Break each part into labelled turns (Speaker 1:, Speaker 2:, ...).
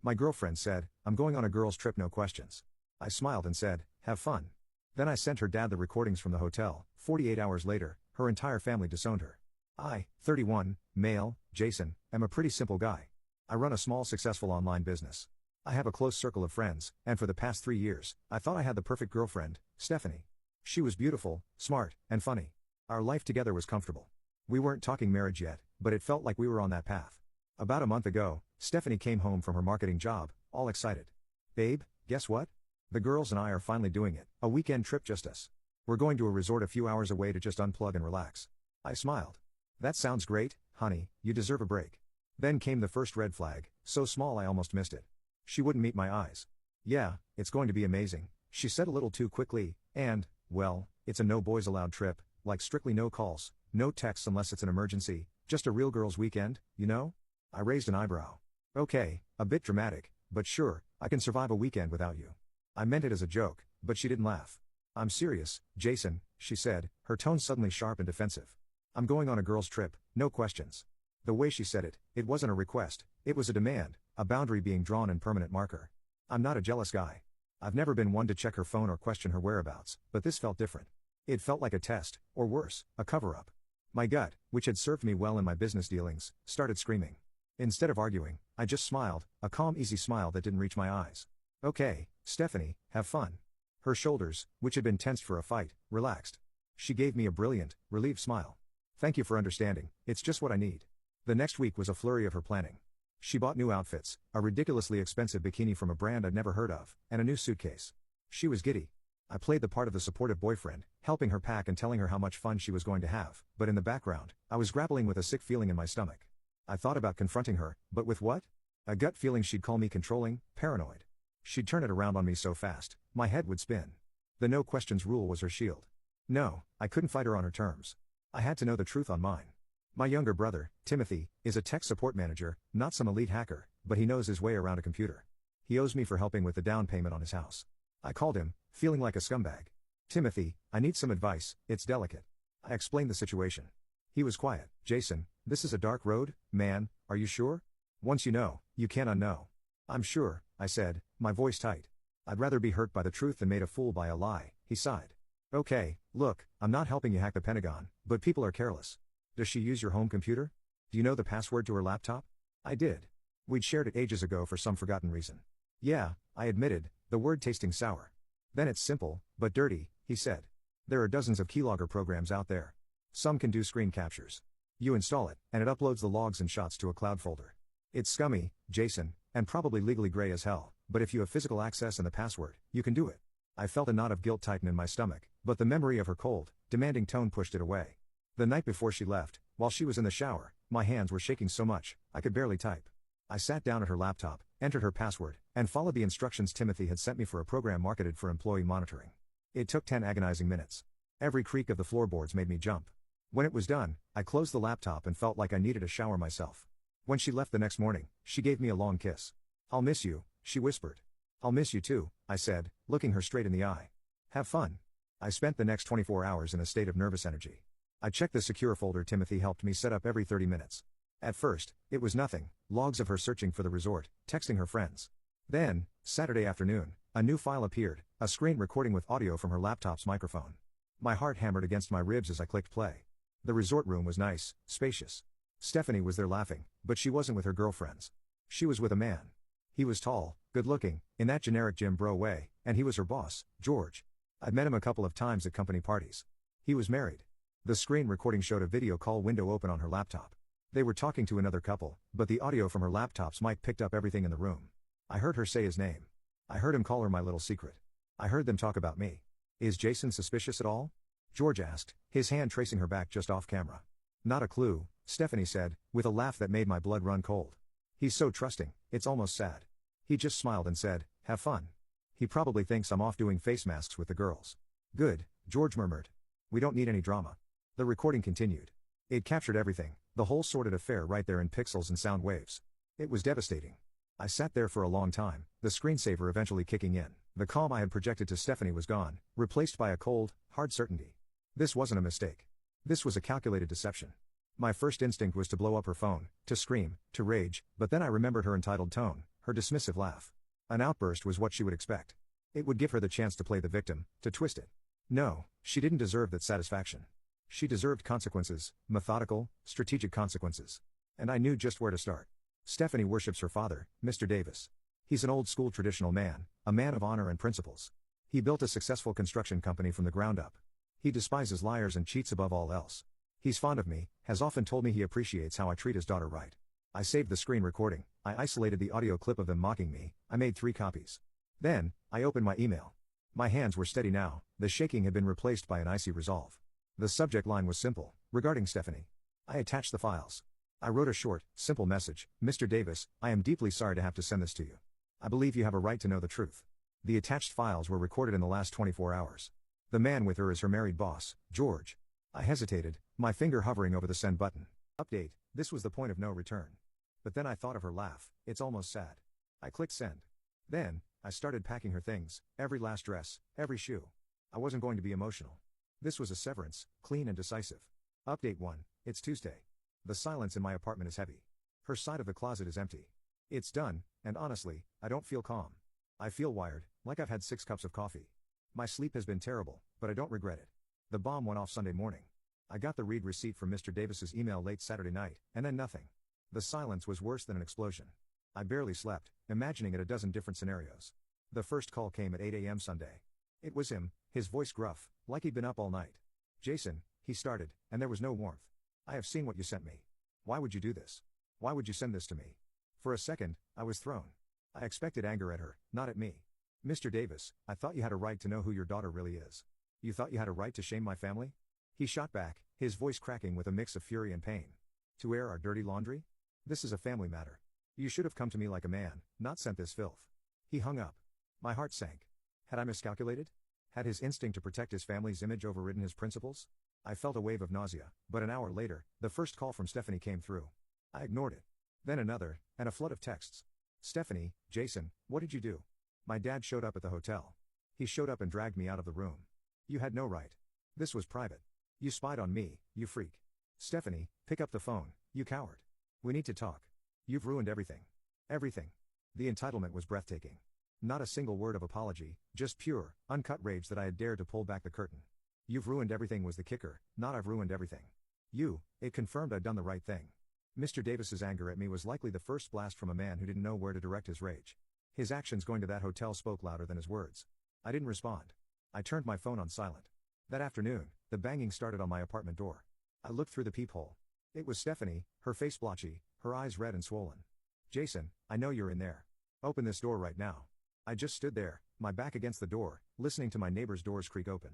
Speaker 1: My girlfriend said, "I'm going on a girls' trip, no questions." I smiled and said, "Have fun." Then I sent her dad the recordings from the hotel. 48 hours later, her entire family disowned her. I, 31, male, Jason, am a pretty simple guy. I run a small successful online business. I have a close circle of friends, and for the past 3 years, I thought I had the perfect girlfriend, Stephanie. She was beautiful, smart, and funny. Our life together was comfortable. We weren't talking marriage yet, but it felt like we were on that path. About a month ago, Stephanie came home from her marketing job, all excited. "Babe, guess what? The girls and I are finally doing it, a weekend trip, just us. We're going to a resort a few hours away to just unplug and relax." I smiled. "That sounds great, honey, you deserve a break." Then came the first red flag, so small I almost missed it. She wouldn't meet my eyes. "Yeah, it's going to be amazing," she said a little too quickly, and, well, it's a no boys allowed trip, like strictly no calls, no texts unless it's an emergency, just a real girls' weekend, you know? I raised an eyebrow. "Okay, a bit dramatic, but sure, I can survive a weekend without you." I meant it as a joke, but she didn't laugh. "I'm serious, Jason," she said, her tone suddenly sharp and defensive. "I'm going on a girls' trip, no questions." The way she said it, it wasn't a request, it was a demand, a boundary being drawn in permanent marker. I'm not a jealous guy. I've never been one to check her phone or question her whereabouts, but this felt different. It felt like a test, or worse, a cover-up. My gut, which had served me well in my business dealings, started screaming. Instead of arguing, I just smiled, a calm, easy smile that didn't reach my eyes. "Okay, Stephanie, have fun." Her shoulders, which had been tensed for a fight, relaxed. She gave me a brilliant, relieved smile. "Thank you for understanding, it's just what I need." The next week was a flurry of her planning. She bought new outfits, a ridiculously expensive bikini from a brand I'd never heard of, and a new suitcase. She was giddy. I played the part of the supportive boyfriend, helping her pack and telling her how much fun she was going to have, but in the background, I was grappling with a sick feeling in my stomach. I thought about confronting her, but with what? A gut feeling she'd call me controlling, paranoid. She'd turn it around on me so fast, my head would spin. The no questions rule was her shield. No, I couldn't fight her on her terms. I had to know the truth on mine. My younger brother, Timothy, is a tech support manager, not some elite hacker, but he knows his way around a computer. He owes me for helping with the down payment on his house. I called him, feeling like a scumbag. "Timothy, I need some advice, it's delicate." I explained the situation. He was quiet. "Jason, this is a dark road, man, are you sure? Once you know, you can't unknow." "I'm sure," I said, my voice tight. "I'd rather be hurt by the truth than made a fool by a lie," he sighed. "Okay, look, I'm not helping you hack the Pentagon, but people are careless. Does she use your home computer? Do you know the password to her laptop?" I did. We'd shared it ages ago for some forgotten reason. "Yeah," I admitted, the word tasting sour. "Then it's simple, but dirty," he said. "There are dozens of keylogger programs out there. Some can do screen captures. You install it, and it uploads the logs and shots to a cloud folder. It's scummy, Jason, and probably legally gray as hell, but if you have physical access and the password, you can do it." I felt a knot of guilt tighten in my stomach, but the memory of her cold, demanding tone pushed it away. The night before she left, while she was in the shower, my hands were shaking so much, I could barely type. I sat down at her laptop, entered her password, and followed the instructions Timothy had sent me for a program marketed for employee monitoring. It took 10 agonizing minutes. Every creak of the floorboards made me jump. When it was done, I closed the laptop and felt like I needed a shower myself. When she left the next morning, she gave me a long kiss. "I'll miss you," she whispered. "I'll miss you too," I said, looking her straight in the eye. "Have fun." I spent the next 24 hours in a state of nervous energy. I checked the secure folder Timothy helped me set up every 30 minutes. At first, it was nothing, logs of her searching for the resort, texting her friends. Then, Saturday afternoon, a new file appeared, a screen recording with audio from her laptop's microphone. My heart hammered against my ribs as I clicked play. The resort room was nice, spacious. Stephanie was there laughing, but she wasn't with her girlfriends. She was with a man. He was tall, good-looking, in that generic gym bro way, and he was her boss, George. I'd met him a couple of times at company parties. He was married. The screen recording showed a video call window open on her laptop. They were talking to another couple, but the audio from her laptop's mic picked up everything in the room. I heard her say his name. I heard him call her my little secret. I heard them talk about me. "Is Jason suspicious at all?" George asked, his hand tracing her back just off camera. "Not a clue," Stephanie said, with a laugh that made my blood run cold. "He's so trusting, it's almost sad. He just smiled and said, 'Have fun.' He probably thinks I'm off doing face masks with the girls." "Good," George murmured. "We don't need any drama." The recording continued. It captured everything, the whole sordid affair right there in pixels and sound waves. It was devastating. I sat there for a long time, the screensaver eventually kicking in. The calm I had projected to Stephanie was gone, replaced by a cold, hard certainty. This wasn't a mistake. This was a calculated deception. My first instinct was to blow up her phone, to scream, to rage, but then I remembered her entitled tone, Her dismissive laugh. An outburst was what she would expect. It would give her the chance to play the victim, to twist it. No, she didn't deserve that satisfaction. She deserved consequences, methodical, strategic consequences. And I knew just where to start. Stephanie worships her father, Mr. Davis. He's an old-school traditional man, a man of honor and principles. He built a successful construction company from the ground up. He despises liars and cheats above all else. He's fond of me, has often told me he appreciates how I treat his daughter right. I saved the screen recording, I isolated the audio clip of them mocking me, I made 3 copies. Then, I opened my email. My hands were steady now, the shaking had been replaced by an icy resolve. The subject line was simple, regarding Stephanie. I attached the files. I wrote a short, simple message, Mr. Davis, I am deeply sorry to have to send this to you. I believe you have a right to know the truth. The attached files were recorded in the last 24 hours. The man with her is her married boss, George. I hesitated, my finger hovering over the send button. Update, this was the point of no return. But then I thought of her laugh, it's almost sad. I clicked send. Then, I started packing her things, every last dress, every shoe. I wasn't going to be emotional. This was a severance, clean and decisive. Update 1, it's Tuesday. The silence in my apartment is heavy. Her side of the closet is empty. It's done, and honestly, I don't feel calm. I feel wired, like I've had 6 cups of coffee. My sleep has been terrible, but I don't regret it. The bomb went off Sunday morning. I got the read receipt from Mr. Davis's email late Saturday night, and then nothing. The silence was worse than an explosion. I barely slept, imagining it a dozen different scenarios. The first call came at 8 a.m. Sunday. It was him, his voice gruff, like he'd been up all night. Jason, he started, and there was no warmth. I have seen what you sent me. Why would you do this? Why would you send this to me? For a second, I was thrown. I expected anger at her, not at me. Mr. Davis, I thought you had a right to know who your daughter really is. You thought you had a right to shame my family? He shot back, his voice cracking with a mix of fury and pain. To air our dirty laundry? This is a family matter. You should have come to me like a man, not sent this filth. He hung up. My heart sank. Had I miscalculated? Had his instinct to protect his family's image overridden his principles? I felt a wave of nausea, but an hour later, the first call from Stephanie came through. I ignored it. Then another, and a flood of texts. Stephanie, Jason, what did you do? My dad showed up at the hotel. He showed up and dragged me out of the room. You had no right. This was private. You spied on me, you freak. Stephanie, pick up the phone, you coward. We need to talk. You've ruined everything. Everything. The entitlement was breathtaking. Not a single word of apology, just pure, uncut rage that I had dared to pull back the curtain. You've ruined everything was the kicker, not I've ruined everything. It confirmed I'd done the right thing. Mr. Davis's anger at me was likely the first blast from a man who didn't know where to direct his rage. His actions going to that hotel spoke louder than his words. I didn't respond. I turned my phone on silent. That afternoon, the banging started on my apartment door. I looked through the peephole. It was Stephanie, her face blotchy, her eyes red and swollen. Jason, I know you're in there. Open this door right now. I just stood there, my back against the door, listening to my neighbor's doors creak open.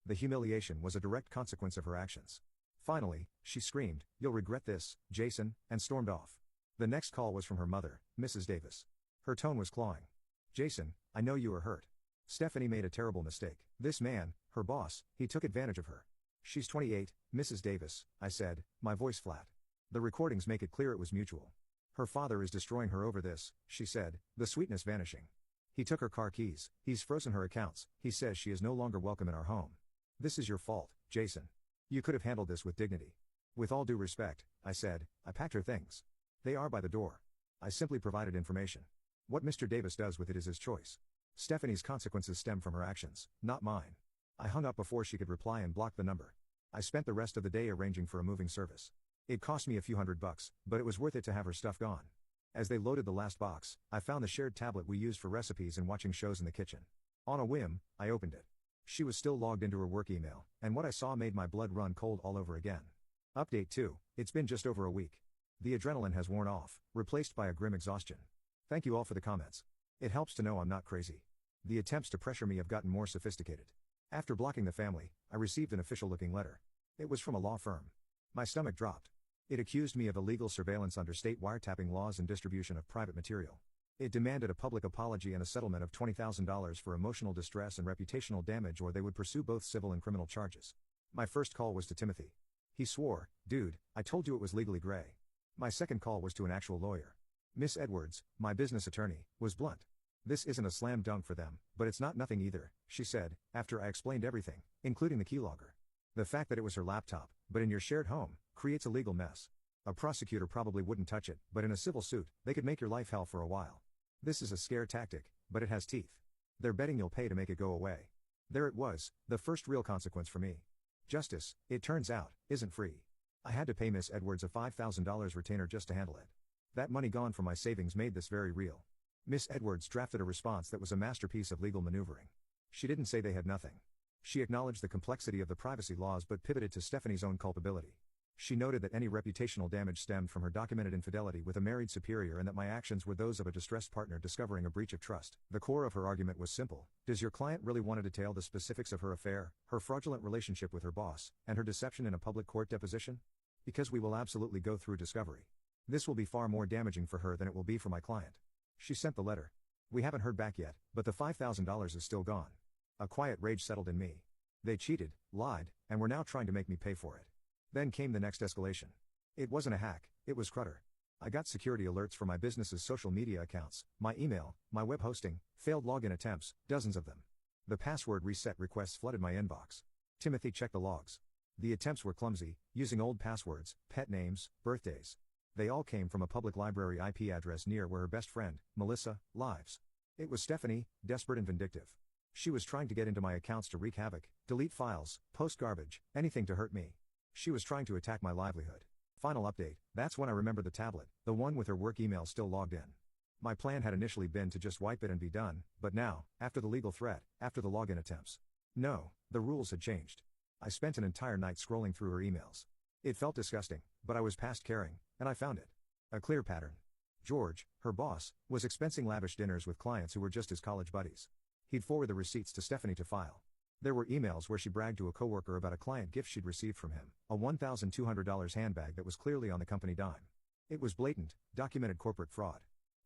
Speaker 1: The humiliation was a direct consequence of her actions. Finally, she screamed, "You'll regret this, Jason," and stormed off. The next call was from her mother, Mrs. Davis. Her tone was clawing. Jason, I know you are hurt. Stephanie made a terrible mistake. This man, her boss, he took advantage of her. She's 28, Mrs. Davis, I said, my voice flat. The recordings make it clear it was mutual. Her father is destroying her over this, she said, the sweetness vanishing. He took her car keys, he's frozen her accounts, he says she is no longer welcome in our home. This is your fault, Jason. You could have handled this with dignity. With all due respect, I said, I packed her things. They are by the door. I simply provided information. What Mr. Davis does with it is his choice. Stephanie's consequences stem from her actions, not mine. I hung up before she could reply and blocked the number. I spent the rest of the day arranging for a moving service. It cost me a few $100, but it was worth it to have her stuff gone. As they loaded the last box, I found the shared tablet we used for recipes and watching shows in the kitchen. On a whim, I opened it. She was still logged into her work email, and what I saw made my blood run cold all over again. Update 2, it's been just over a week. The adrenaline has worn off, replaced by a grim exhaustion. Thank you all for the comments. It helps to know I'm not crazy. The attempts to pressure me have gotten more sophisticated. After blocking the family, I received an official-looking letter. It was from a law firm. My stomach dropped. It accused me of illegal surveillance under state wiretapping laws and distribution of private material. It demanded a public apology and a settlement of $20,000 for emotional distress and reputational damage, or they would pursue both civil and criminal charges. My first call was to Timothy. He swore, "Dude, I told you it was legally gray." My second call was to an actual lawyer. Miss Edwards, my business attorney, was blunt. "This isn't a slam dunk for them, but it's not nothing either," she said, after I explained everything, including the keylogger. "The fact that it was her laptop, but in your shared home, creates a legal mess. A prosecutor probably wouldn't touch it, but in a civil suit, they could make your life hell for a while. This is a scare tactic, but it has teeth. They're betting you'll pay to make it go away. There it was, the first real consequence for me. Justice, it turns out, isn't free. I had to pay Miss Edwards a $5,000 retainer just to handle it. That money gone from my savings made this very real. Miss Edwards drafted a response that was a masterpiece of legal maneuvering. She didn't say they had nothing. She acknowledged the complexity of the privacy laws but pivoted to Stephanie's own culpability. She noted that any reputational damage stemmed from her documented infidelity with a married superior and that my actions were those of a distressed partner discovering a breach of trust. The core of her argument was simple. Does your client really want to detail the specifics of her affair, her fraudulent relationship with her boss, and her deception in a public court deposition? Because we will absolutely go through discovery. This will be far more damaging for her than it will be for my client. She sent the letter. We haven't heard back yet, but the $5,000 is still gone. A quiet rage settled in me. They cheated, lied, and were now trying to make me pay for it. Then came the next escalation. It wasn't a hack, it was Crutter. I got security alerts for my business's social media accounts, my email, my web hosting, failed login attempts, dozens of them. The password reset requests flooded my inbox. Timothy checked the logs. The attempts were clumsy, using old passwords, pet names, birthdays. They all came from a public library IP address near where her best friend, Melissa, lives. It was Stephanie, desperate and vindictive. She was trying to get into my accounts to wreak havoc, delete files, post garbage, anything to hurt me. She was trying to attack my livelihood. Final update, that's when I remembered the tablet, the one with her work email still logged in. My plan had initially been to just wipe it and be done, but now, after the legal threat, after the login attempts. No, the rules had changed. I spent an entire night scrolling through her emails. It felt disgusting, but I was past caring, and I found it. A clear pattern. George, her boss, was expensing lavish dinners with clients who were just his college buddies. He'd forward the receipts to Stephanie to file. There were emails where she bragged to a coworker about a client gift she'd received from him, a $1,200 handbag that was clearly on the company dime. It was blatant, documented corporate fraud.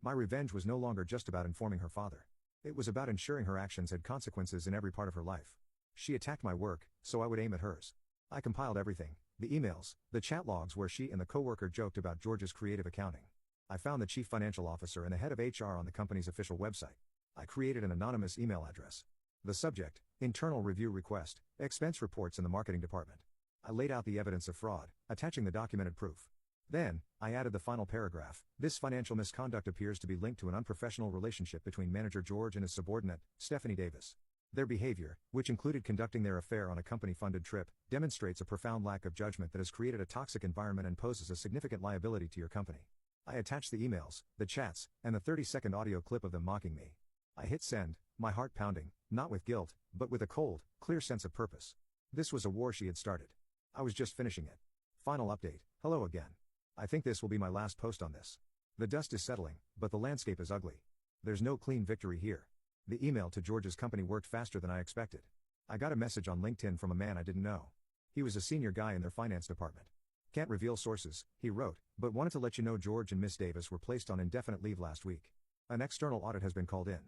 Speaker 1: My revenge was no longer just about informing her father. It was about ensuring her actions had consequences in every part of her life. She attacked my work, so I would aim at hers. I compiled everything, the emails, the chat logs where she and the coworker joked about George's creative accounting. I found the chief financial officer and the head of HR on the company's official website. I created an anonymous email address. The subject, internal review request, expense reports in the marketing department. I laid out the evidence of fraud, attaching the documented proof. Then, I added the final paragraph. This financial misconduct appears to be linked to an unprofessional relationship between manager George and his subordinate, Stephanie Davis. Their behavior, which included conducting their affair on a company-funded trip, demonstrates a profound lack of judgment that has created a toxic environment and poses a significant liability to your company. I attached the emails, the chats, and the 30-second audio clip of them mocking me. I hit send, my heart pounding, not with guilt, but with a cold, clear sense of purpose. This was a war she had started. I was just finishing it. Final update, hello again. I think this will be my last post on this. The dust is settling, but the landscape is ugly. There's no clean victory here. The email to George's company worked faster than I expected. I got a message on LinkedIn from a man I didn't know. He was a senior guy in their finance department. Can't reveal sources, he wrote, but wanted to let you know George and Miss Davis were placed on indefinite leave last week. An external audit has been called in.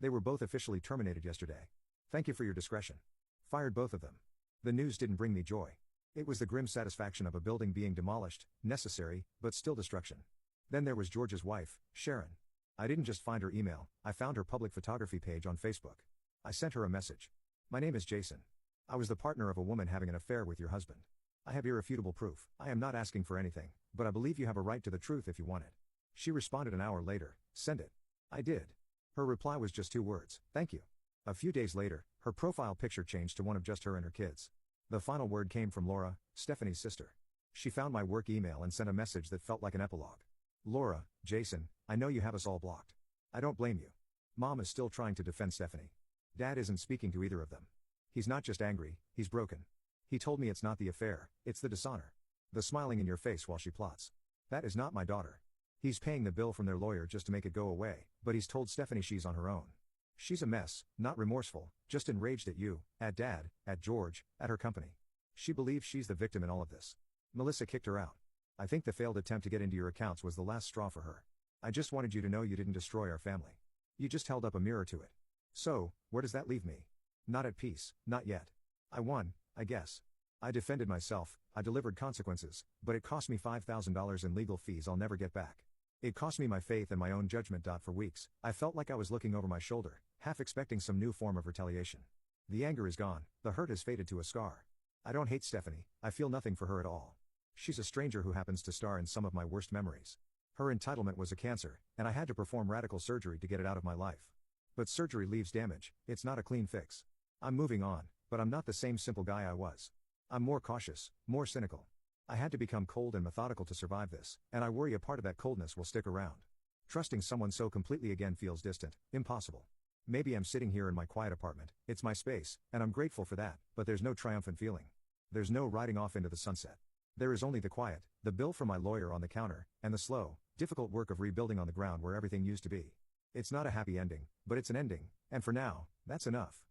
Speaker 1: They were both officially terminated yesterday. Thank you for your discretion. Fired both of them. The news didn't bring me joy. It was the grim satisfaction of a building being demolished, necessary, but still destruction. Then there was George's wife, Sharon. I didn't just find her email, I found her public photography page on Facebook. I sent her a message. My name is Jason. I was the partner of a woman having an affair with your husband. I have irrefutable proof. I am not asking for anything, but I believe you have a right to the truth if you want it. She responded an hour later, send it. I did. Her reply was just 2 words, thank you. A few days later, her profile picture changed to one of just her and her kids. The final word came from Laura, Stephanie's sister. She found my work email and sent a message that felt like an epilogue. Laura, Jason, I know you have us all blocked. I don't blame you. Mom is still trying to defend Stephanie. Dad isn't speaking to either of them. He's not just angry, he's broken. He told me it's not the affair, it's the dishonor. The smiling in your face while she plots. That is not my daughter. He's paying the bill from their lawyer just to make it go away, but he's told Stephanie she's on her own. She's a mess, not remorseful, just enraged at you, at Dad, at George, at her company. She believes she's the victim in all of this. Melissa kicked her out. I think the failed attempt to get into your accounts was the last straw for her. I just wanted you to know you didn't destroy our family. You just held up a mirror to it. So, where does that leave me? Not at peace, not yet. I won, I guess. I defended myself, I delivered consequences, but it cost me $5,000 in legal fees I'll never get back. It cost me my faith and my own judgment. For weeks, I felt like I was looking over my shoulder, half expecting some new form of retaliation. The anger is gone, the hurt has faded to a scar. I don't hate Stephanie, I feel nothing for her at all. She's a stranger who happens to star in some of my worst memories. Her entitlement was a cancer, and I had to perform radical surgery to get it out of my life. But surgery leaves damage, it's not a clean fix. I'm moving on, but I'm not the same simple guy I was. I'm more cautious, more cynical. I had to become cold and methodical to survive this, and I worry a part of that coldness will stick around. Trusting someone so completely again feels distant, impossible. Maybe I'm sitting here in my quiet apartment, it's my space, and I'm grateful for that, but there's no triumphant feeling. There's no riding off into the sunset. There is only the quiet, the bill from my lawyer on the counter, and the slow, difficult work of rebuilding on the ground where everything used to be. It's not a happy ending, but it's an ending, and for now, that's enough.